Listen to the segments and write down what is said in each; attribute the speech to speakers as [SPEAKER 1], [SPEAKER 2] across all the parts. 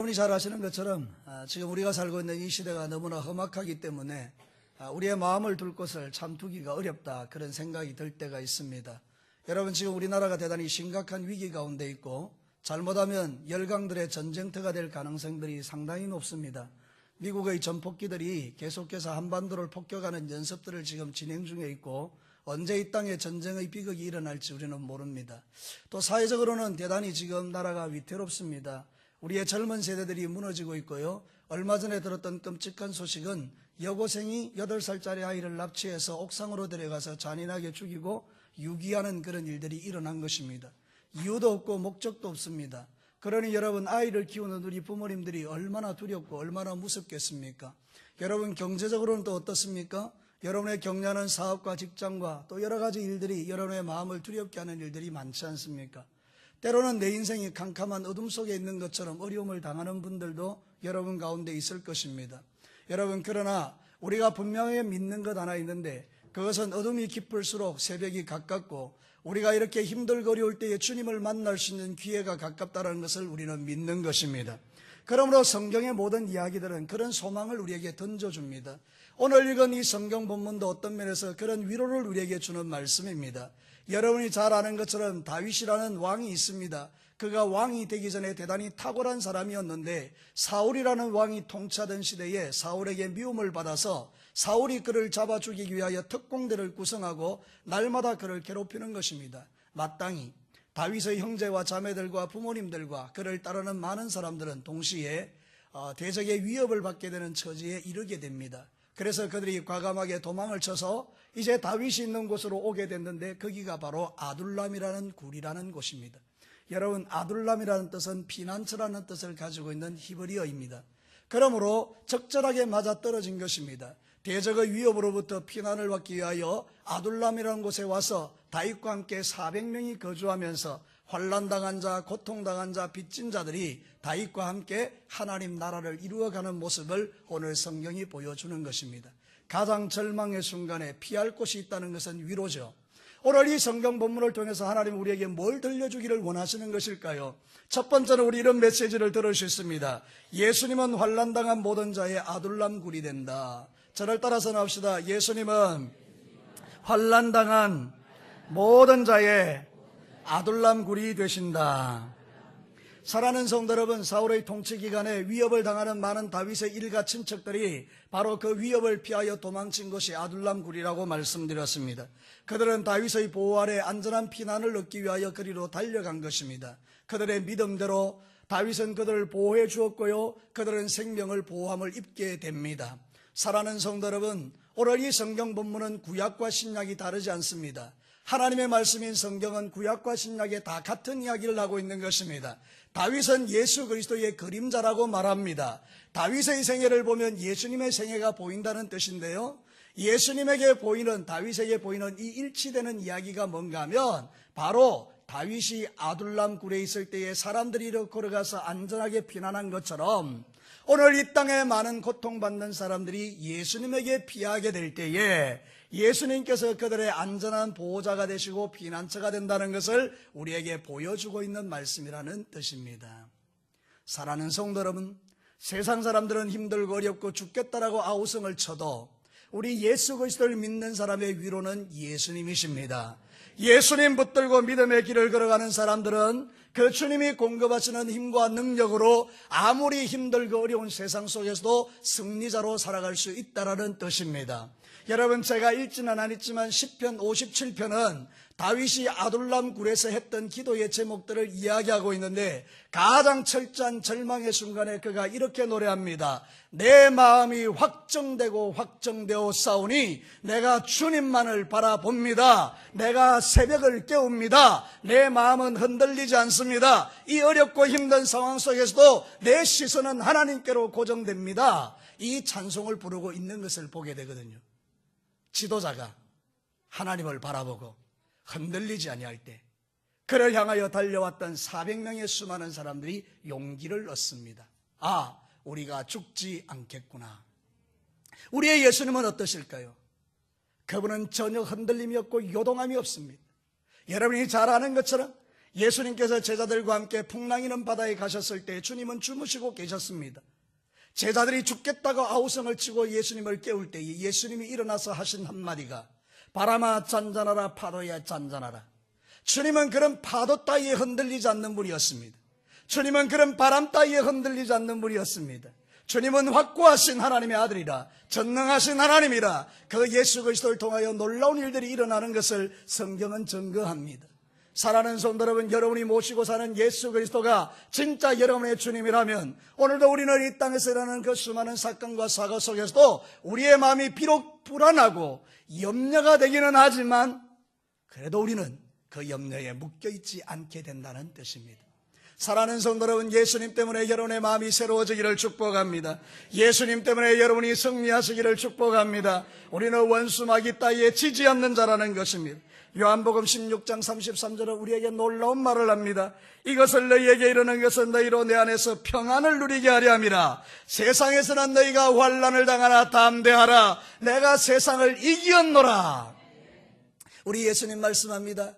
[SPEAKER 1] 여러분이 잘 아시는 것처럼 지금 우리가 살고 있는 이 시대가 너무나 험악하기 때문에 우리의 마음을 둘 곳을 참 두기가 어렵다, 그런 생각이 들 때가 있습니다. 여러분, 지금 우리나라가 대단히 심각한 위기 가운데 있고 잘못하면 열강들의 전쟁터가 될 가능성들이 상당히 높습니다. 미국의 전폭기들이 계속해서 한반도를 폭격하는 연습들을 지금 진행 중에 있고 언제 이 땅에 전쟁의 비극이 일어날지 우리는 모릅니다. 또 사회적으로는 대단히 지금 나라가 위태롭습니다. 우리의 젊은 세대들이 무너지고 있고요. 얼마 전에 들었던 끔찍한 소식은 여고생이 8살짜리 아이를 납치해서 옥상으로 데려가서 잔인하게 죽이고 유기하는 그런 일들이 일어난 것입니다. 이유도 없고 목적도 없습니다. 그러니 여러분, 아이를 키우는 우리 부모님들이 얼마나 두렵고 얼마나 무섭겠습니까? 여러분, 경제적으로는 또 어떻습니까? 여러분의 격려하는 사업과 직장과 또 여러 가지 일들이 여러분의 마음을 두렵게 하는 일들이 많지 않습니까? 때로는 내 인생이 캄캄한 어둠 속에 있는 것처럼 어려움을 당하는 분들도 여러분 가운데 있을 것입니다. 여러분, 그러나 우리가 분명히 믿는 것 하나 있는데, 그것은 어둠이 깊을수록 새벽이 가깝고 우리가 이렇게 힘들고 어려울 때에 주님을 만날 수 있는 기회가 가깝다는 것을 우리는 믿는 것입니다. 그러므로 성경의 모든 이야기들은 그런 소망을 우리에게 던져줍니다. 오늘 읽은 이 성경 본문도 어떤 면에서 그런 위로를 우리에게 주는 말씀입니다. 여러분이 잘 아는 것처럼 다윗이라는 왕이 있습니다. 그가 왕이 되기 전에 대단히 탁월한 사람이었는데 사울이라는 왕이 통치하던 시대에 사울에게 미움을 받아서 사울이 그를 잡아 죽이기 위하여 특공대를 구성하고 날마다 그를 괴롭히는 것입니다. 마땅히 다윗의 형제와 자매들과 부모님들과 그를 따르는 많은 사람들은 동시에 대적의 위협을 받게 되는 처지에 이르게 됩니다. 그래서 그들이 과감하게 도망을 쳐서 이제 다윗이 있는 곳으로 오게 됐는데, 거기가 바로 아둘람이라는 굴이라는 곳입니다. 여러분, 아둘람이라는 뜻은 피난처라는 뜻을 가지고 있는 히브리어입니다. 그러므로 적절하게 맞아떨어진 것입니다. 대적의 위협으로부터 피난을 받기 위하여 아둘람이라는 곳에 와서 다윗과 함께 400명이 거주하면서 환난당한 자, 고통당한 자, 빚진 자들이 다윗과 함께 하나님 나라를 이루어가는 모습을 오늘 성경이 보여주는 것입니다. 가장 절망의 순간에 피할 곳이 있다는 것은 위로죠. 오늘 이 성경 본문을 통해서 하나님 우리에게 뭘 들려주기를 원하시는 것일까요? 첫 번째는 우리 이런 메시지를 들을 수 있습니다. 예수님은 환난당한 모든 자의 아둘람 굴이 된다. 저를 따라서 나옵시다. 예수님은 환난당한 모든 자의 아둘람 굴이 되신다. 사랑하는 성도 여러분, 사울의 통치 기간에 위협을 당하는 많은 다윗의 일가 친척들이 바로 그 위협을 피하여 도망친 것이 아둘람 굴이라고 말씀드렸습니다. 그들은 다윗의 보호 아래 안전한 피난을 얻기 위하여 그리로 달려간 것입니다. 그들의 믿음대로 다윗은 그들을 보호해 주었고요, 그들은 생명을 보호함을 입게 됩니다. 사랑하는 성도 여러분, 오늘 이 성경 본문은 구약과 신약이 다르지 않습니다. 하나님의 말씀인 성경은 구약과 신약에 다 같은 이야기를 하고 있는 것입니다. 다윗은 예수 그리스도의 그림자라고 말합니다. 다윗의 생애를 보면 예수님의 생애가 보인다는 뜻인데요, 예수님에게 보이는, 다윗에게 보이는 이 일치되는 이야기가 뭔가 하면 바로 다윗이 아둘람 굴에 있을 때에 사람들이 이렇게 걸어가서 안전하게 피난한 것처럼 오늘 이 땅에 많은 고통받는 사람들이 예수님에게 피하게 될 때에 예수님께서 그들의 안전한 보호자가 되시고 피난처가 된다는 것을 우리에게 보여주고 있는 말씀이라는 뜻입니다. 사랑하는 성도 여러분, 세상 사람들은 힘들고 어렵고 죽겠다라고 아우성을 쳐도 우리 예수 그리스도를 믿는 사람의 위로는 예수님이십니다. 예수님 붙들고 믿음의 길을 걸어가는 사람들은 그 주님이 공급하시는 힘과 능력으로 아무리 힘들고 어려운 세상 속에서도 승리자로 살아갈 수 있다는 뜻입니다. 여러분, 제가 읽지는 않았지만 시편 57편은 다윗이 아둘람 굴에서 했던 기도의 제목들을 이야기하고 있는데, 가장 철저한 절망의 순간에 그가 이렇게 노래합니다. 내 마음이 확정되고 확정되어 싸우니 내가 주님만을 바라봅니다. 내가 새벽을 깨웁니다. 내 마음은 흔들리지 않습니다. 이 어렵고 힘든 상황 속에서도 내 시선은 하나님께로 고정됩니다. 이 찬송을 부르고 있는 것을 보게 되거든요. 지도자가 하나님을 바라보고 흔들리지 아니할 때 그를 향하여 달려왔던 400명의 수많은 사람들이 용기를 얻습니다. 아, 우리가 죽지 않겠구나. 우리의 예수님은 어떠실까요? 그분은 전혀 흔들림이 없고 요동함이 없습니다. 여러분이 잘 아는 것처럼 예수님께서 제자들과 함께 풍랑이는 바다에 가셨을 때 주님은 주무시고 계셨습니다. 제자들이 죽겠다고 아우성을 치고 예수님을 깨울 때에 예수님이 일어나서 하신 한마디가 바람아 잔잔하라, 파도야 잔잔하라. 주님은 그런 파도 따위에 흔들리지 않는 분이었습니다. 주님은 그런 바람 따위에 흔들리지 않는 분이었습니다. 주님은 확고하신 하나님의 아들이라, 전능하신 하나님이라, 그 예수 그리스도를 통하여 놀라운 일들이 일어나는 것을 성경은 증거합니다. 사랑하는 성도 여러분, 여러분이 모시고 사는 예수 그리스도가 진짜 여러분의 주님이라면 오늘도 우리는 이 땅에서 일어나는 그 수많은 사건과 사고 속에서도 우리의 마음이 비록 불안하고 염려가 되기는 하지만 그래도 우리는 그 염려에 묶여있지 않게 된다는 뜻입니다. 사랑하는 성도 여러분, 예수님 때문에 여러분의 마음이 새로워지기를 축복합니다. 예수님 때문에 여러분이 승리하시기를 축복합니다. 우리는 원수마귀 따위에 지지 않는 자라는 것입니다. 요한복음 16장 33절은 우리에게 놀라운 말을 합니다. 이것을 너희에게 이르는 것은 너희로 내 안에서 평안을 누리게 하려 함이라. 세상에서는 너희가 환난을 당하나 담대하라. 내가 세상을 이기었노라. 우리 예수님 말씀합니다.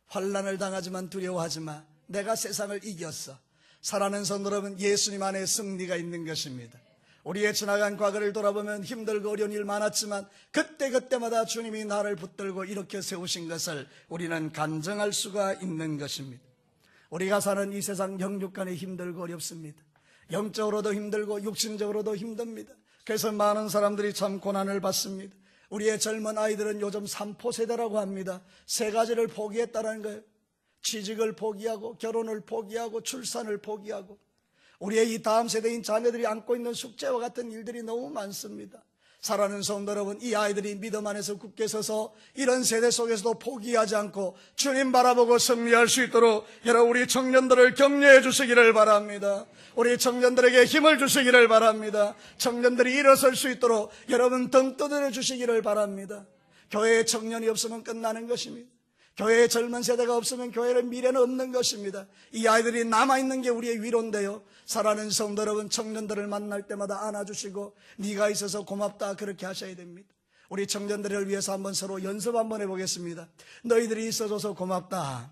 [SPEAKER 1] 환난을 당하지만 두려워하지 마. 내가 세상을 이겼어. 사랑하는 성도 여러분, 예수님 안에 승리가 있는 것입니다. 우리의 지나간 과거를 돌아보면 힘들고 어려운 일 많았지만 그때마다 주님이 나를 붙들고 일으켜 세우신 것을 우리는 간증할 수가 있는 것입니다. 우리가 사는 이 세상 영육간에 힘들고 어렵습니다. 영적으로도 힘들고 육신적으로도 힘듭니다. 그래서 많은 사람들이 참 고난을 받습니다. 우리의 젊은 아이들은 요즘 3포 세대라고 합니다. 3가지를 포기했다는 거예요. 취직을 포기하고 결혼을 포기하고 출산을 포기하고 우리의 이 다음 세대인 자녀들이 안고 있는 숙제와 같은 일들이 너무 많습니다. 사랑하는 성도 여러분, 이 아이들이 믿음 안에서 굳게 서서 이런 세대 속에서도 포기하지 않고 주님 바라보고 승리할 수 있도록 여러분 우리 청년들을 격려해 주시기를 바랍니다. 우리 청년들에게 힘을 주시기를 바랍니다. 청년들이 일어설 수 있도록 여러분 등 떠들어 주시기를 바랍니다. 교회에 청년이 없으면 끝나는 것입니다. 교회에 젊은 세대가 없으면 교회의 미래는 없는 것입니다. 이 아이들이 남아있는 게 우리의 위로인데요. 사랑하는 성도 여러분, 청년들을 만날 때마다 안아주시고 네가 있어서 고맙다 그렇게 하셔야 됩니다. 우리 청년들을 위해서 한번 서로 연습 한번 해보겠습니다. 너희들이 있어줘서 고맙다.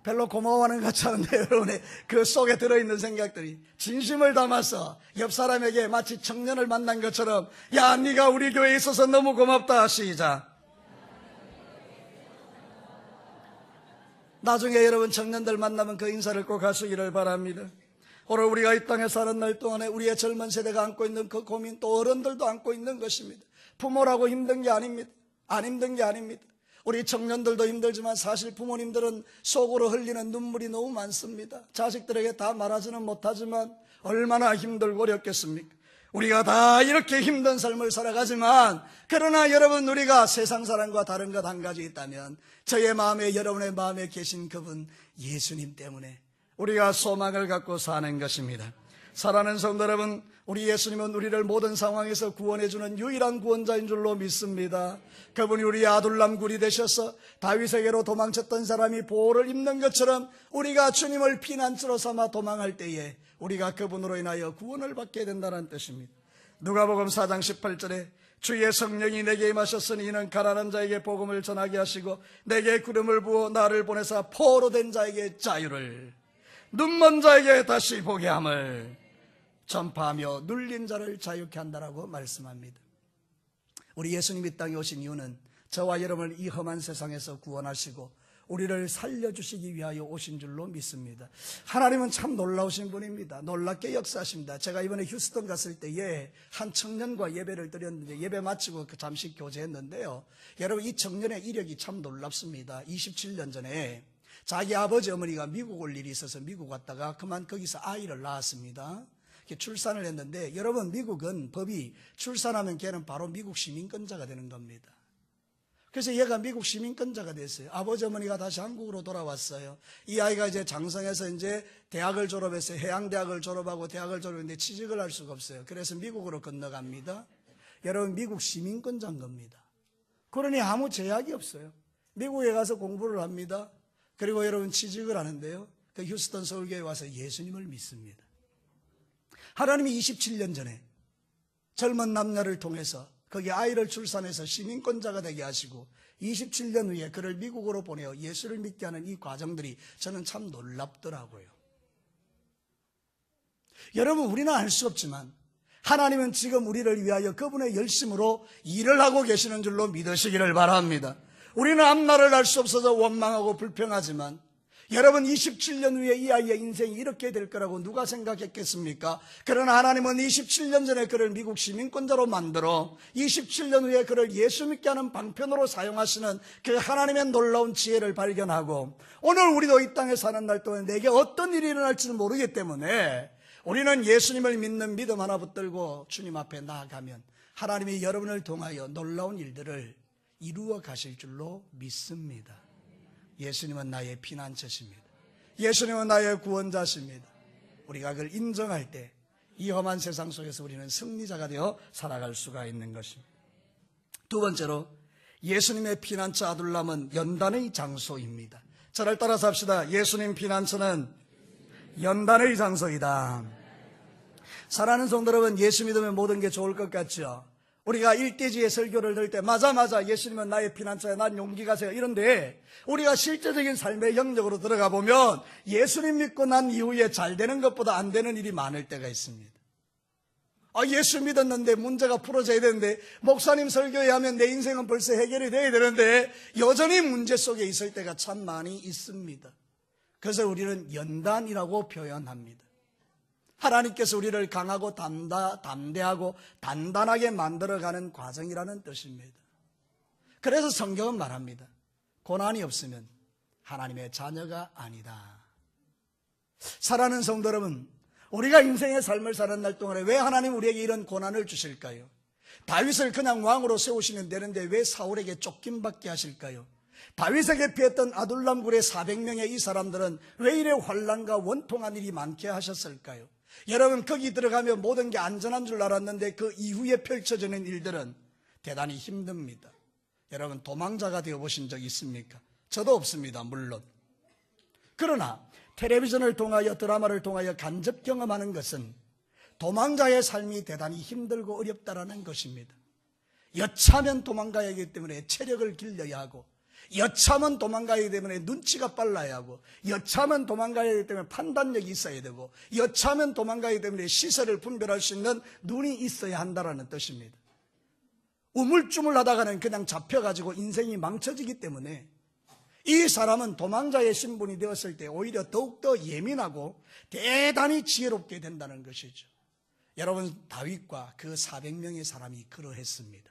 [SPEAKER 1] 별로 고마워하는 것 같지 않은데 여러분의 그 속에 들어있는 생각들이 진심을 담아서 옆 사람에게 마치 청년을 만난 것처럼 야 네가 우리 교회에 있어서 너무 고맙다. 시작. 나중에 여러분 청년들 만나면 그 인사를 꼭 하시기를 바랍니다. 오늘 우리가 이 땅에 사는 날 동안에 우리의 젊은 세대가 안고 있는 그 고민 또 어른들도 안고 있는 것입니다. 부모라고 힘든 게 아닙니다. 안 힘든 게 아닙니다. 우리 청년들도 힘들지만 사실 부모님들은 속으로 흘리는 눈물이 너무 많습니다. 자식들에게 다 말하지는 못하지만 얼마나 힘들고 어렵겠습니까? 우리가 다 이렇게 힘든 삶을 살아가지만 그러나 여러분 우리가 세상 사람과 다른 것 한 가지 있다면 저의 마음에 여러분의 마음에 계신 그분 예수님 때문에 우리가 소망을 갖고 사는 것입니다. 사랑하는 성도 여러분, 우리 예수님은 우리를 모든 상황에서 구원해 주는 유일한 구원자인 줄로 믿습니다. 그분이 우리의 아둘람굴이 되셔서 다윗에게로 도망쳤던 사람이 보호를 입는 것처럼 우리가 주님을 피난처로 삼아 도망할 때에 우리가 그분으로 인하여 구원을 받게 된다는 뜻입니다. 누가복음 4장 18절에 주의 성령이 내게 임하셨으니 이는 가난한 자에게 복음을 전하게 하시고 내게 구름을 부어 나를 보내사 포로 된 자에게 자유를 눈먼 자에게 다시 보게 함을 전파하며 눌린 자를 자유케 한다라고 말씀합니다. 우리 예수님이 이 땅에 오신 이유는 저와 여러분을 이 험한 세상에서 구원하시고 우리를 살려주시기 위하여 오신 줄로 믿습니다. 하나님은 참 놀라우신 분입니다. 놀랍게 역사하십니다. 제가 이번에 휴스턴 갔을 때에 한 청년과 예배를 드렸는데 예배 마치고 잠시 교제했는데요. 여러분 이 청년의 이력이 참 놀랍습니다. 27년 전에 자기 아버지 어머니가 미국 올 일이 있어서 미국 갔다가 그만 거기서 아이를 낳았습니다. 출산을 했는데 여러분 미국은 법이 출산하면 걔는 바로 미국 시민권자가 되는 겁니다. 그래서 얘가 미국 시민권자가 됐어요. 아버지 어머니가 다시 한국으로 돌아왔어요. 이 아이가 이제 장성에서 이제 대학을 졸업했어요. 해양대학을 졸업하고 대학을 졸업했는데 취직을 할 수가 없어요. 그래서 미국으로 건너갑니다. 여러분 미국 시민권자인 겁니다. 그러니 아무 제약이 없어요. 미국에 가서 공부를 합니다. 그리고 여러분 취직을 하는데요. 그 휴스턴 서울교회에 와서 예수님을 믿습니다. 하나님이 27년 전에 젊은 남녀를 통해서 그 거기 아이를 출산해서 시민권자가 되게 하시고 27년 후에 그를 미국으로 보내어 예수를 믿게 하는 이 과정들이 저는 참 놀랍더라고요. 여러분, 우리는 알 수 없지만 하나님은 지금 우리를 위하여 그분의 열심으로 일을 하고 계시는 줄로 믿으시기를 바랍니다. 우리는 앞날을 알 수 없어서 원망하고 불평하지만 여러분, 27년 후에 이 아이의 인생이 이렇게 될 거라고 누가 생각했겠습니까? 그러나 하나님은 27년 전에 그를 미국 시민권자로 만들어 27년 후에 그를 예수 믿게 하는 방편으로 사용하시는 그 하나님의 놀라운 지혜를 발견하고 오늘 우리도 이 땅에 사는 날 동안 내게 어떤 일이 일어날지는 모르기 때문에 우리는 예수님을 믿는 믿음 하나 붙들고 주님 앞에 나아가면 하나님이 여러분을 통하여 놀라운 일들을 이루어 가실 줄로 믿습니다. 예수님은 나의 피난처십니다. 예수님은 나의 구원자십니다. 우리가 그걸 인정할 때 이 험한 세상 속에서 우리는 승리자가 되어 살아갈 수가 있는 것입니다. 두 번째로 예수님의 피난처 아둘람은 연단의 장소입니다. 저를 따라서 합시다. 예수님 피난처는 연단의 장소이다. 사랑하는 성도 여러분, 예수 믿으면 모든 게 좋을 것 같죠? 우리가 일대지에 설교를 들 때 맞아 예수님은 나의 피난처야, 난 용기가 세요 이런데 우리가 실제적인 삶의 영역으로 들어가 보면 예수님 믿고 난 이후에 잘 되는 것보다 안 되는 일이 많을 때가 있습니다. 예수 믿었는데 문제가 풀어져야 되는데 목사님 설교에 하면 내 인생은 벌써 해결이 돼야 되는데 여전히 문제 속에 있을 때가 참 많이 있습니다. 그래서 우리는 연단이라고 표현합니다. 하나님께서 우리를 강하고 담대하고 단단하게 만들어가는 과정이라는 뜻입니다. 그래서 성경은 말합니다. 고난이 없으면 하나님의 자녀가 아니다. 사랑하는 성도 여러분, 우리가 인생의 삶을 사는 날 동안에 왜 하나님 우리에게 이런 고난을 주실까요? 다윗을 그냥 왕으로 세우시면 되는데 왜 사울에게 쫓김받게 하실까요? 다윗에게 피했던 아둘람 굴의 400명의 이 사람들은 왜 이래 환난과 원통한 일이 많게 하셨을까요? 여러분, 거기 들어가면 모든 게 안전한 줄 알았는데 그 이후에 펼쳐지는 일들은 대단히 힘듭니다. 여러분, 도망자가 되어보신 적 있습니까? 저도 없습니다, 물론. 그러나 텔레비전을 통하여 드라마를 통하여 간접 경험하는 것은 도망자의 삶이 대단히 힘들고 어렵다라는 것입니다. 여차하면 도망가야 하기 때문에 체력을 길러야 하고, 여차하면 도망가야 하기 때문에 눈치가 빨라야 하고, 여차하면 도망가야 하기 때문에 판단력이 있어야 되고, 여차하면 도망가야 하기 때문에 시세를 분별할 수 있는 눈이 있어야 한다는 뜻입니다. 우물쭈물하다가는 그냥 잡혀가지고 인생이 망쳐지기 때문에 이 사람은 도망자의 신분이 되었을 때 오히려 더욱더 예민하고 대단히 지혜롭게 된다는 것이죠. 여러분, 다윗과 그 400명의 사람이 그러했습니다.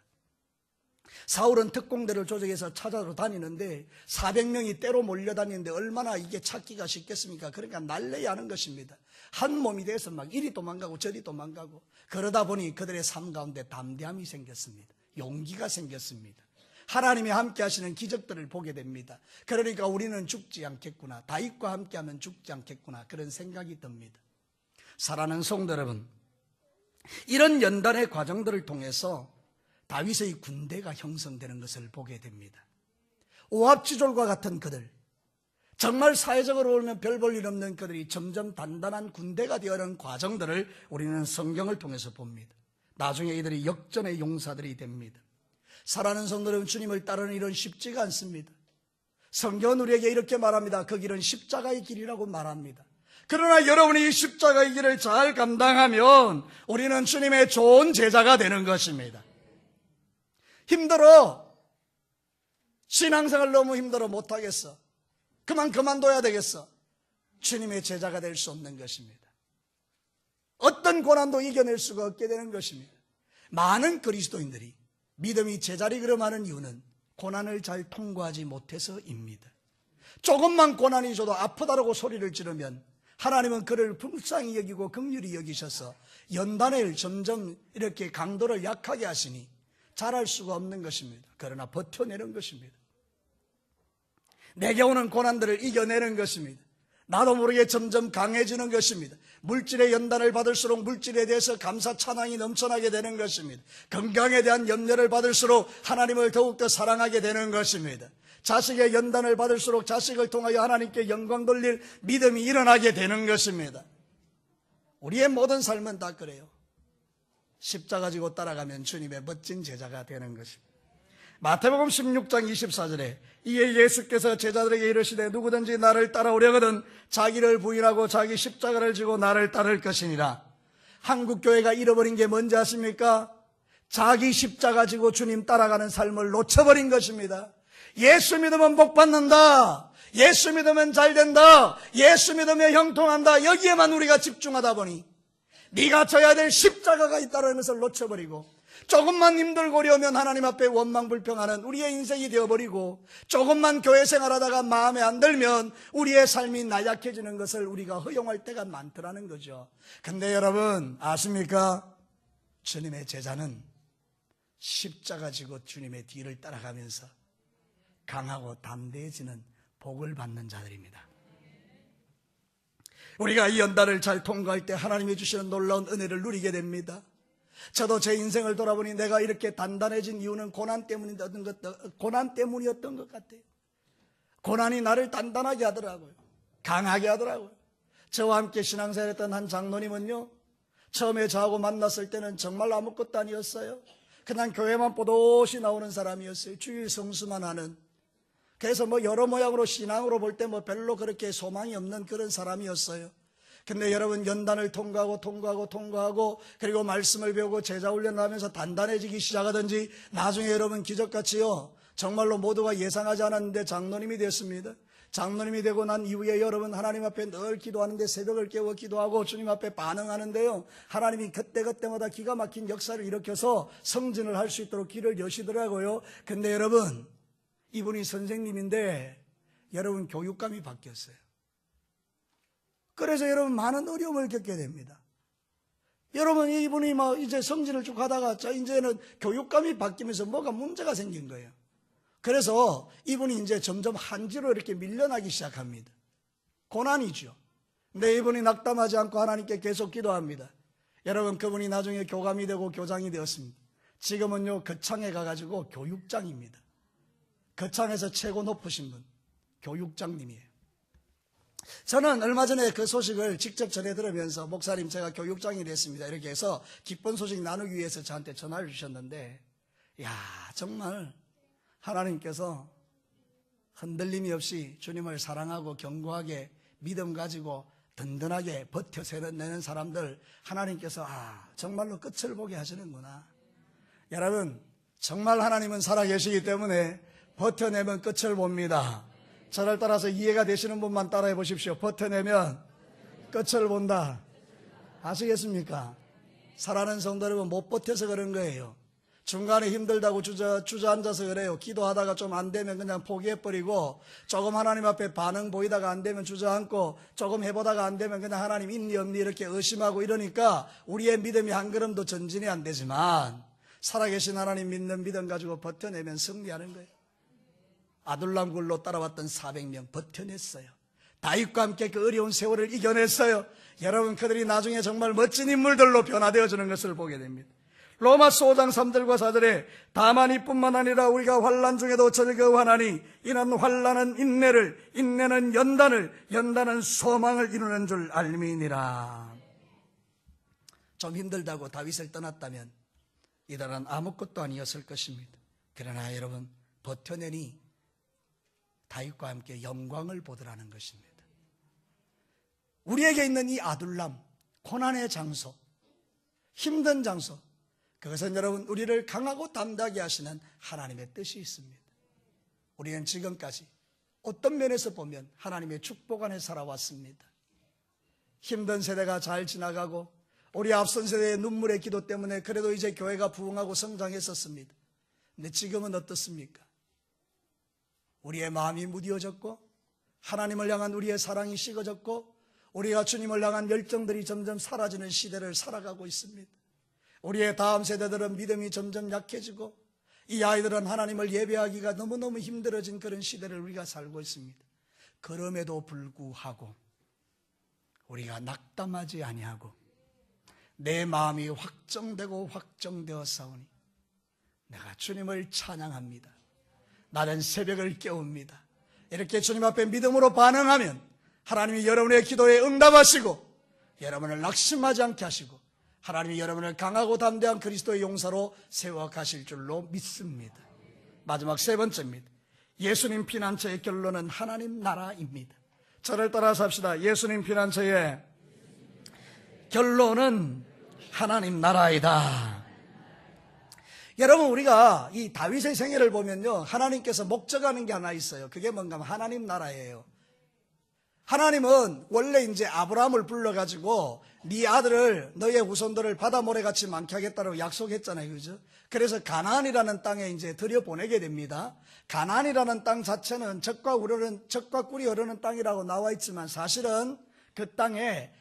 [SPEAKER 1] 사울은 특공대를 조직해서 찾아러 다니는데 400명이 때로 몰려다니는데 얼마나 이게 찾기가 쉽겠습니까? 그러니까 날려야 하는 것입니다. 한 몸이 돼서 막 이리 도망가고 저리 도망가고 그러다 보니 그들의 삶 가운데 담대함이 생겼습니다. 용기가 생겼습니다. 하나님이 함께 하시는 기적들을 보게 됩니다. 그러니까 우리는 죽지 않겠구나, 다윗과 함께하면 죽지 않겠구나, 그런 생각이 듭니다. 사랑하는 성도 여러분, 이런 연단의 과정들을 통해서 다윗의 군대가 형성되는 것을 보게 됩니다. 오합지졸과 같은 그들, 정말 사회적으로 보면 별 볼 일 없는 그들이 점점 단단한 군대가 되어가는 과정들을 우리는 성경을 통해서 봅니다. 나중에 이들이 역전의 용사들이 됩니다. 사랑하는 성도 여러분, 주님을 따르는 일은 쉽지가 않습니다. 성경은 우리에게 이렇게 말합니다. 그 길은 십자가의 길이라고 말합니다. 그러나 여러분이 이 십자가의 길을 잘 감당하면 우리는 주님의 좋은 제자가 되는 것입니다. 힘들어, 신앙생활 너무 힘들어, 못하겠어, 그만둬야 되겠어, 주님의 제자가 될 수 없는 것입니다. 어떤 고난도 이겨낼 수가 없게 되는 것입니다. 많은 그리스도인들이 믿음이 제자리 걸음하는 이유는 고난을 잘 통과하지 못해서입니다. 조금만 고난이 줘도 아프다라고 소리를 지르면 하나님은 그를 불쌍히 여기고 긍휼히 여기셔서 연단을 점점 이렇게 강도를 약하게 하시니 잘할 수가 없는 것입니다. 그러나 버텨내는 것입니다. 내게 오는 고난들을 이겨내는 것입니다. 나도 모르게 점점 강해지는 것입니다. 물질의 연단을 받을수록 물질에 대해서 감사 찬양이 넘쳐나게 되는 것입니다. 건강에 대한 염려를 받을수록 하나님을 더욱더 사랑하게 되는 것입니다. 자식의 연단을 받을수록 자식을 통하여 하나님께 영광 돌릴 믿음이 일어나게 되는 것입니다. 우리의 모든 삶은 다 그래요. 십자가 지고 따라가면 주님의 멋진 제자가 되는 것입니다. 마태복음 16장 24절에 이에 예수께서 제자들에게 이르시되 누구든지 나를 따라오려거든 자기를 부인하고 자기 십자가를 지고 나를 따를 것이니라. 한국교회가 잃어버린 게 뭔지 아십니까? 자기 십자가 지고 주님 따라가는 삶을 놓쳐버린 것입니다. 예수 믿으면 복 받는다, 예수 믿으면 잘 된다, 예수 믿으면 형통한다, 여기에만 우리가 집중하다 보니 네가 져야 될 십자가가 있다는 것을 놓쳐버리고, 조금만 힘들고 어려우면 하나님 앞에 원망불평하는 우리의 인생이 되어버리고, 조금만 교회 생활하다가 마음에 안 들면 우리의 삶이 나약해지는 것을 우리가 허용할 때가 많더라는 거죠. 근데 여러분 아십니까? 주님의 제자는 십자가 지고 주님의 뒤를 따라가면서 강하고 담대해지는 복을 받는 자들입니다. 우리가 이 연단을 잘 통과할 때 하나님이 주시는 놀라운 은혜를 누리게 됩니다. 저도 제 인생을 돌아보니 내가 이렇게 단단해진 이유는 고난 때문이었던 것 같아요. 고난이 나를 단단하게 하더라고요. 강하게 하더라고요. 저와 함께 신앙생활했던 한 장로님은요, 처음에 저하고 만났을 때는 정말 아무것도 아니었어요. 그냥 교회만 뽀독이 나오는 사람이었어요. 주일 성수만 하는. 그래서 여러 모양으로 신앙으로 볼 때 별로 그렇게 소망이 없는 그런 사람이었어요. 근데 여러분, 연단을 통과하고 그리고 말씀을 배우고 제자 훈련을 하면서 단단해지기 시작하든지 나중에 여러분 기적같이요, 정말로 모두가 예상하지 않았는데 장로님이 됐습니다. 장로님이 되고 난 이후에 여러분, 하나님 앞에 늘 기도하는데 새벽을 깨워 기도하고 주님 앞에 반응하는데요, 하나님이 그때마다 기가 막힌 역사를 일으켜서 성진을 할 수 있도록 길을 여시더라고요. 근데 여러분, 이분이 선생님인데 여러분 교육감이 바뀌었어요. 그래서 여러분 많은 어려움을 겪게 됩니다. 여러분, 이분이 이제 성진을 쭉 하다가 이제는 교육감이 바뀌면서 뭐가 문제가 생긴 거예요. 그래서 이분이 이제 점점 한지로 이렇게 밀려나기 시작합니다. 고난이죠. 근데 이분이 낙담하지 않고 하나님께 계속 기도합니다. 여러분, 그분이 나중에 교감이 되고 교장이 되었습니다. 지금은요, 거창에 가가지고 교육장입니다. 거창에서 최고 높으신 분, 교육장님이에요. 저는 얼마 전에 그 소식을 직접 전해 들으면서, 목사님 제가 교육장이 됐습니다, 이렇게 해서 기쁜 소식 나누기 위해서 저한테 전화를 주셨는데, 정말 하나님께서 흔들림이 없이 주님을 사랑하고 견고하게 믿음 가지고 든든하게 버텨내는 사람들, 하나님께서 정말로 끝을 보게 하시는구나. 여러분, 정말 하나님은 살아계시기 때문에 버텨내면 끝을 봅니다. 저를 따라서 이해가 되시는 분만 따라해 보십시오. 버텨내면 끝을 본다. 아시겠습니까? 사랑하는 성도 여러분, 못 버텨서 그런 거예요. 중간에 힘들다고 주저앉아서 그래요. 기도하다가 좀 안 되면 그냥 포기해버리고, 조금 하나님 앞에 반응 보이다가 안 되면 주저앉고, 조금 해보다가 안 되면 그냥 하나님 있니 없니 이렇게 의심하고 이러니까 우리의 믿음이 한 걸음도 전진이 안 되지만, 살아계신 하나님 믿는 믿음 가지고 버텨내면 승리하는 거예요. 아둘람 굴로 따라왔던 400명 버텨냈어요. 다윗과 함께 그 어려운 세월을 이겨냈어요. 여러분, 그들이 나중에 정말 멋진 인물들로 변화되어지는 것을 보게 됩니다. 로마서 5장 3절과 4절에 다만 이뿐만 아니라 우리가 환난 중에도 즐거워하나니 이는 환난은 인내를, 인내는 연단을, 연단은 소망을 이루는 줄 알미니라. 좀 힘들다고 다윗을 떠났다면 이들은 아무것도 아니었을 것입니다. 그러나 여러분, 버텨내니 다윗과 함께 영광을 보더라는 것입니다. 우리에게 있는 이 아둘람, 고난의 장소, 힘든 장소, 그것은 여러분 우리를 강하고 담대하게 하시는 하나님의 뜻이 있습니다. 우리는 지금까지 어떤 면에서 보면 하나님의 축복 안에 살아왔습니다. 힘든 세대가 잘 지나가고 우리 앞선 세대의 눈물의 기도 때문에 그래도 이제 교회가 부흥하고 성장했었습니다. 근데 지금은 어떻습니까? 우리의 마음이 무뎌졌고 하나님을 향한 우리의 사랑이 식어졌고 우리가 주님을 향한 열정들이 점점 사라지는 시대를 살아가고 있습니다. 우리의 다음 세대들은 믿음이 점점 약해지고 이 아이들은 하나님을 예배하기가 너무너무 힘들어진 그런 시대를 우리가 살고 있습니다. 그럼에도 불구하고 우리가 낙담하지 아니하고 내 마음이 확정되고 확정되었사오니 내가 주님을 찬양합니다. 나는 새벽을 깨웁니다. 이렇게 주님 앞에 믿음으로 반응하면 하나님이 여러분의 기도에 응답하시고 여러분을 낙심하지 않게 하시고 하나님이 여러분을 강하고 담대한 그리스도의 용사로 세워가실 줄로 믿습니다. 마지막 세 번째입니다. 예수님 피난처의 결론은 하나님 나라입니다. 저를 따라서 합시다. 예수님 피난처의 결론은 하나님 나라이다. 여러분, 우리가 이 다윗의 생애를 보면요, 하나님께서 목적하는 게 하나 있어요. 그게 뭔가 하면 하나님 나라예요. 하나님은 원래 이제 아브라함을 불러가지고 네 아들을, 너의 후손들을 바다 모래같이 많게 하겠다고 약속했잖아요. 그죠? 그래서 가나안이라는 땅에 이제 들여보내게 됩니다. 가나안이라는 땅 자체는 젖과 꿀이 흐르는 땅이라고 나와 있지만 사실은 그 땅에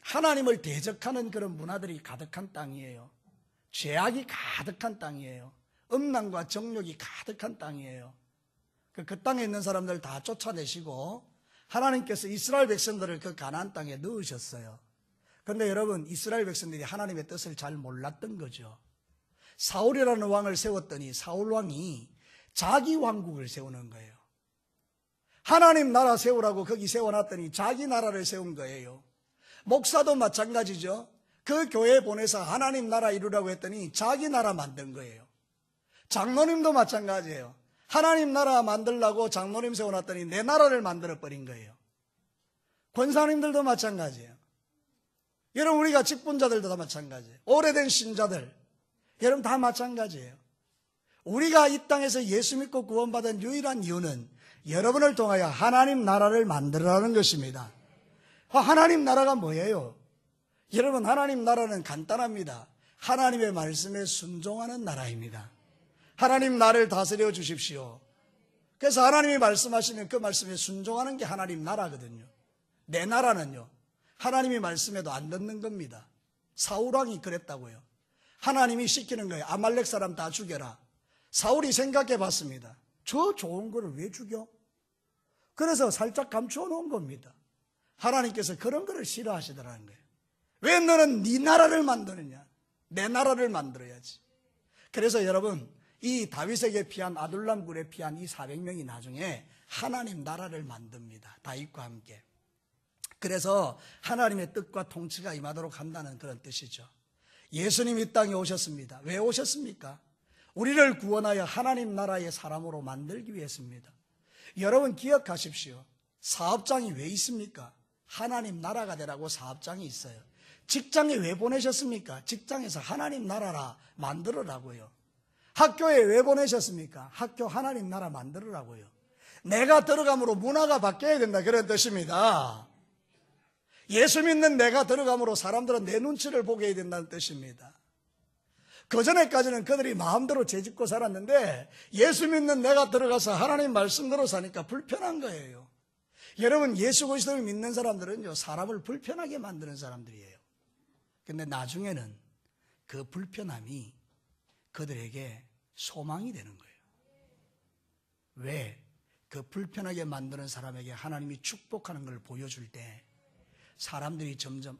[SPEAKER 1] 하나님을 대적하는 그런 문화들이 가득한 땅이에요. 죄악이 가득한 땅이에요. 음란과 정욕이 가득한 땅이에요. 그 땅에 있는 사람들 다 쫓아내시고 하나님께서 이스라엘 백성들을 그 가나안 땅에 넣으셨어요. 그런데 여러분, 이스라엘 백성들이 하나님의 뜻을 잘 몰랐던 거죠. 사울이라는 왕을 세웠더니 사울 왕이 자기 왕국을 세우는 거예요. 하나님 나라 세우라고 거기 세워놨더니 자기 나라를 세운 거예요. 목사도 마찬가지죠. 그 교회에 보내서 하나님 나라 이루라고 했더니 자기 나라 만든 거예요. 장로님도 마찬가지예요. 하나님 나라 만들라고 장로님 세워놨더니 내 나라를 만들어버린 거예요. 권사님들도 마찬가지예요. 여러분, 우리가 직분자들도 다 마찬가지예요. 오래된 신자들, 여러분 다 마찬가지예요. 우리가 이 땅에서 예수 믿고 구원받은 유일한 이유는 여러분을 통하여 하나님 나라를 만들어라는 것입니다. 하나님 나라가 뭐예요? 여러분, 하나님 나라는 간단합니다. 하나님의 말씀에 순종하는 나라입니다. 하나님 나를 다스려 주십시오. 그래서 하나님이 말씀하시는 그 말씀에 순종하는 게 하나님 나라거든요. 내 나라는요, 하나님이 말씀에도 안 듣는 겁니다. 사울왕이 그랬다고요. 하나님이 시키는 거예요. 아말렉 사람 다 죽여라. 사울이 생각해 봤습니다. 저 좋은 거를 왜 죽여? 그래서 살짝 감추어 놓은 겁니다. 하나님께서 그런 거를 싫어하시더라는 거예요. 왜 너는 네 나라를 만드느냐? 내 나라를 만들어야지. 그래서 여러분, 이 다윗에게 피한 아둘람 굴에 피한 이 400명이 나중에 하나님 나라를 만듭니다. 다윗과 함께. 그래서 하나님의 뜻과 통치가 임하도록 한다는 그런 뜻이죠. 예수님 이 땅에 오셨습니다. 왜 오셨습니까? 우리를 구원하여 하나님 나라의 사람으로 만들기 위해서입니다. 여러분 기억하십시오. 사업장이 왜 있습니까? 하나님 나라가 되라고 사업장이 있어요. 직장에 왜 보내셨습니까? 직장에서 하나님 나라라 만들으라고요. 학교에 왜 보내셨습니까? 학교 하나님 나라 만들으라고요. 내가 들어감으로 문화가 바뀌어야 된다, 그런 뜻입니다. 예수 믿는 내가 들어감으로 사람들은 내 눈치를 보게 해야 된다는 뜻입니다. 그전에까지는 그들이 마음대로 죄짓고 살았는데 예수 믿는 내가 들어가서 하나님 말씀대로 사니까 불편한 거예요. 여러분, 예수 그리스도를 믿는 사람들은요, 사람을 불편하게 만드는 사람들이에요. 근데 나중에는 그 불편함이 그들에게 소망이 되는 거예요. 왜? 그 불편하게 만드는 사람에게 하나님이 축복하는 걸 보여줄 때 사람들이 점점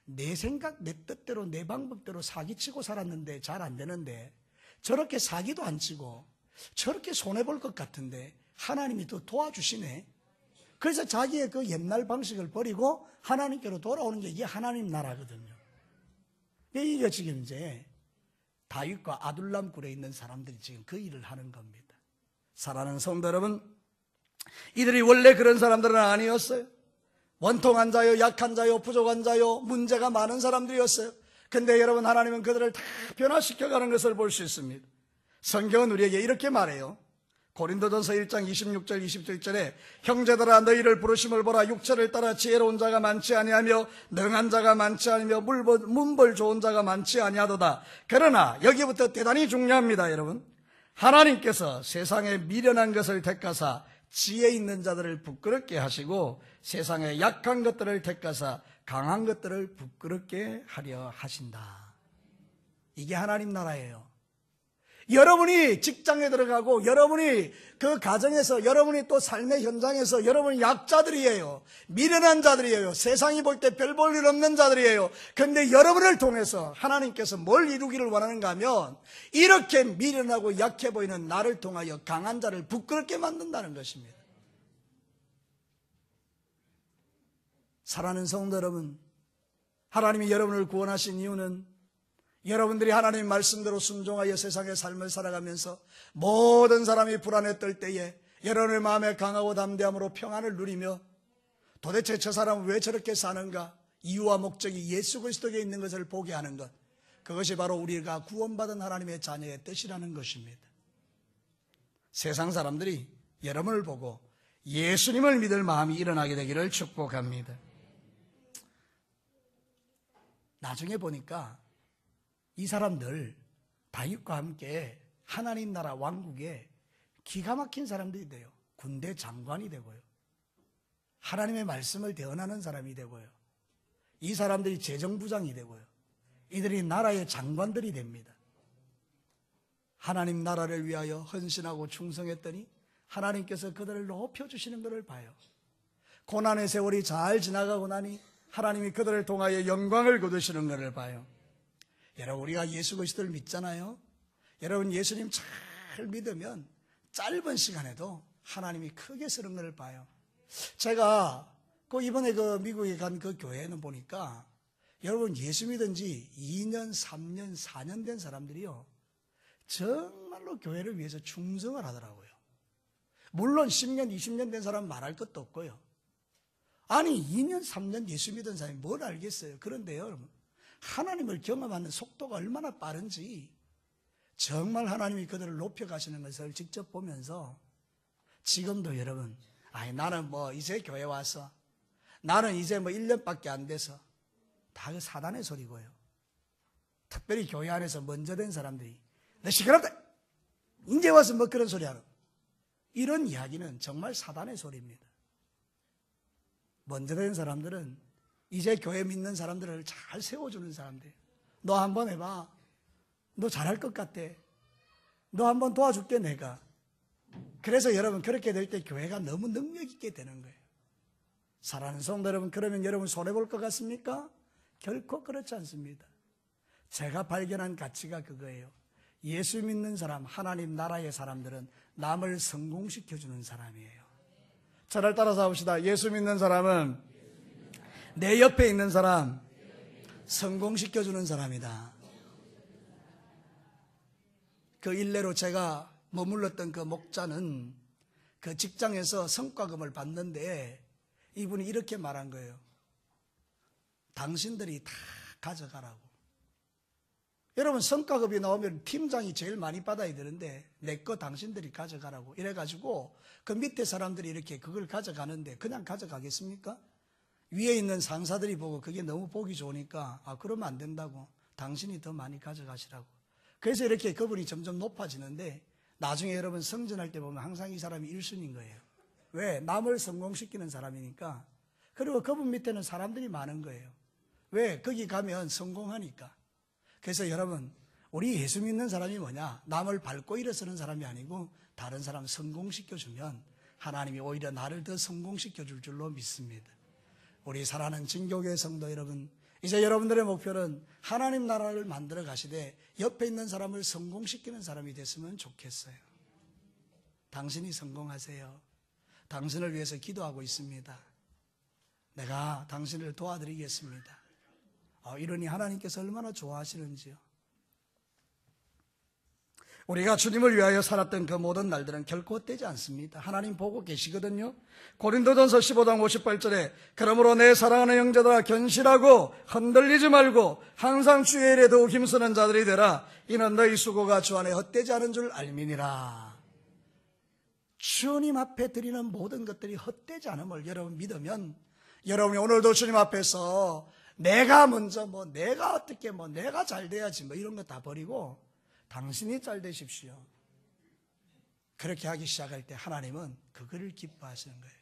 [SPEAKER 1] 내 생각, 내 뜻대로, 내 방법대로 사기치고 살았는데 잘 안 되는데 저렇게 사기도 안 치고 저렇게 손해볼 것 같은데 하나님이 또 도와주시네. 그래서 자기의 그 옛날 방식을 버리고 하나님께로 돌아오는 게 이게 하나님 나라거든요. 이게 지금 이제 다윗과 아둘람 굴에 있는 사람들이 지금 그 일을 하는 겁니다. 사랑하는 성도 여러분, 이들이 원래 그런 사람들은 아니었어요. 원통한 자요, 약한 자요, 부족한 자요, 문제가 많은 사람들이었어요. 근데 여러분, 하나님은 그들을 다 변화시켜가는 것을 볼 수 있습니다. 성경은 우리에게 이렇게 말해요. 고린도전서 1장 26절 27절에 형제들아, 너희를 부르심을 보라. 육체를 따라 지혜로운 자가 많지 아니하며 능한 자가 많지 아니며 문벌 좋은 자가 많지 아니하도다. 그러나 여기부터 대단히 중요합니다. 여러분, 하나님께서 세상에 미련한 것을 택하사 지혜 있는 자들을 부끄럽게 하시고 세상에 약한 것들을 택하사 강한 것들을 부끄럽게 하려 하신다. 이게 하나님 나라예요. 여러분이 직장에 들어가고 여러분이 그 가정에서 여러분이 또 삶의 현장에서 여러분이 약자들이에요. 미련한 자들이에요. 세상이 볼 때 별 볼 일 없는 자들이에요. 그런데 여러분을 통해서 하나님께서 뭘 이루기를 원하는가 하면 이렇게 미련하고 약해 보이는 나를 통하여 강한 자를 부끄럽게 만든다는 것입니다. 사랑하는 성도 여러분, 하나님이 여러분을 구원하신 이유는 여러분들이 하나님 말씀대로 순종하여 세상의 삶을 살아가면서 모든 사람이 불안에 떨 때에 여러분의 마음에 강하고 담대함으로 평안을 누리며 도대체 저 사람은 왜 저렇게 사는가? 이유와 목적이 예수 그리스도에 있는 것을 보게 하는 것, 그것이 바로 우리가 구원받은 하나님의 자녀의 뜻이라는 것입니다. 세상 사람들이 여러분을 보고 예수님을 믿을 마음이 일어나게 되기를 축복합니다. 나중에 보니까 이 사람들 다윗과 함께 하나님 나라 왕국에 기가 막힌 사람들이 돼요. 군대 장관이 되고요. 하나님의 말씀을 대언하는 사람이 되고요. 이 사람들이 재정부장이 되고요. 이들이 나라의 장관들이 됩니다. 하나님 나라를 위하여 헌신하고 충성했더니 하나님께서 그들을 높여주시는 것을 봐요. 고난의 세월이 잘 지나가고 나니 하나님이 그들을 통하여 영광을 거두시는 것을 봐요. 여러분, 우리가 예수 그리스도를 믿잖아요. 여러분, 예수님 잘 믿으면 짧은 시간에도 하나님이 크게 쓰는 것을 봐요. 제가 이번에 미국에 간 그 교회는 보니까 여러분, 예수 믿은 지 2년, 3년, 4년 된 사람들이요, 정말로 교회를 위해서 충성을 하더라고요. 물론 10년, 20년 된 사람은 말할 것도 없고요. 아니 2년, 3년 예수 믿은 사람이 뭘 알겠어요. 그런데요, 여러분, 하나님을 경험하는 속도가 얼마나 빠른지 정말 하나님이 그들을 높여가시는 것을 직접 보면서 지금도 여러분, 나는 이제 교회 와서, 나는 이제 1년밖에 안 돼서, 다 그 사단의 소리고요. 특별히 교회 안에서 먼저 된 사람들이 너 시끄럽다, 이제 와서 그런 소리 하는, 이런 이야기는 정말 사단의 소리입니다. 먼저 된 사람들은 이제 교회 믿는 사람들을 잘 세워주는 사람들. 너 한번 해봐. 너 잘할 것 같아. 너 한번 도와줄게 내가. 그래서 여러분, 그렇게 될 때 교회가 너무 능력 있게 되는 거예요. 사랑하는 성도 여러분, 그러면 여러분 손해볼 것 같습니까? 결코 그렇지 않습니다. 제가 발견한 가치가 그거예요. 예수 믿는 사람, 하나님 나라의 사람들은 남을 성공시켜주는 사람이에요. 저를 따라서 봅시다. 예수 믿는 사람은 내 옆에 있는 사람 성공시켜주는 사람이다. 그 일례로 제가 머물렀던 그 목자는 그 직장에서 성과금을 받는데 이분이 이렇게 말한 거예요. 당신들이 다 가져가라고. 여러분, 성과급이 나오면 팀장이 제일 많이 받아야 되는데 내 거 당신들이 가져가라고 이래가지고 그 밑에 사람들이 이렇게 그걸 가져가는데 그냥 가져가겠습니까? 위에 있는 상사들이 보고 그게 너무 보기 좋으니까 그러면 안 된다고, 당신이 더 많이 가져가시라고. 그래서 이렇게 그분이 점점 높아지는데 나중에 여러분 성전할 때 보면 항상 이 사람이 1순위인 거예요. 왜? 남을 성공시키는 사람이니까. 그리고 그분 밑에는 사람들이 많은 거예요. 왜? 거기 가면 성공하니까. 그래서 여러분, 우리 예수 믿는 사람이 뭐냐? 남을 밟고 일어서는 사람이 아니고 다른 사람 성공시켜주면 하나님이 오히려 나를 더 성공시켜줄 줄로 믿습니다. 우리 사랑하는 진교교회 성도 여러분, 이제 여러분들의 목표는 하나님 나라를 만들어 가시되 옆에 있는 사람을 성공시키는 사람이 됐으면 좋겠어요. 당신이 성공하세요. 당신을 위해서 기도하고 있습니다. 내가 당신을 도와드리겠습니다. 이러니 하나님께서 얼마나 좋아하시는지요. 우리가 주님을 위하여 살았던 그 모든 날들은 결코 헛되지 않습니다. 하나님 보고 계시거든요. 고린도전서 15장 58절에 그러므로 내 사랑하는 형제들아 견실하고 흔들리지 말고 항상 주의 일에 더욱 힘쓰는 자들이 되라. 이는 너희 수고가 주 안에 헛되지 않은 줄 알미니라. 주님 앞에 드리는 모든 것들이 헛되지 않음을 여러분 믿으면 여러분이 오늘도 주님 앞에서 내가 먼저 내가 어떻게 내가 잘 돼야지 이런 거 다 버리고 당신이 잘 되십시오. 그렇게 하기 시작할 때 하나님은 그거를 기뻐하시는 거예요.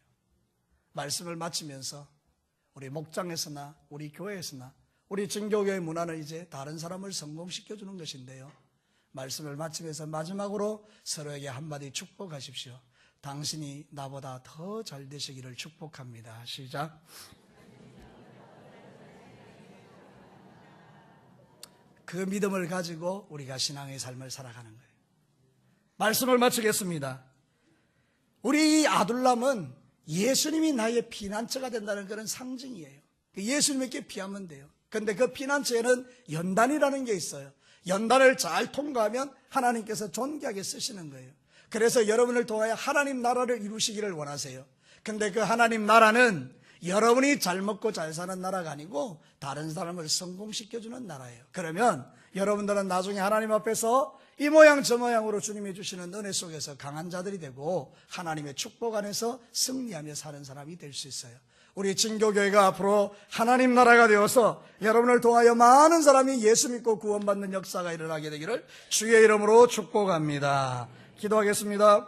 [SPEAKER 1] 말씀을 마치면서 우리 목장에서나 우리 교회에서나 우리 진교교의 문화는 이제 다른 사람을 성공시켜주는 것인데요. 말씀을 마치면서 마지막으로 서로에게 한마디 축복하십시오. 당신이 나보다 더 잘 되시기를 축복합니다. 시작. 그 믿음을 가지고 우리가 신앙의 삶을 살아가는 거예요. 말씀을 마치겠습니다. 우리 이 아둘람은 예수님이 나의 피난처가 된다는 그런 상징이에요. 예수님에게 피하면 돼요. 근데 그 피난처에는 연단이라는 게 있어요. 연단을 잘 통과하면 하나님께서 존귀하게 쓰시는 거예요. 그래서 여러분을 통하여 하나님 나라를 이루시기를 원하세요. 근데 그 하나님 나라는 여러분이 잘 먹고 잘 사는 나라가 아니고 다른 사람을 성공시켜주는 나라예요. 그러면 여러분들은 나중에 하나님 앞에서 이 모양 저 모양으로 주님이 주시는 은혜 속에서 강한 자들이 되고 하나님의 축복 안에서 승리하며 사는 사람이 될 수 있어요. 우리 진교교회가 앞으로 하나님 나라가 되어서 여러분을 통하여 많은 사람이 예수 믿고 구원받는 역사가 일어나게 되기를 주의 이름으로 축복합니다. 기도하겠습니다.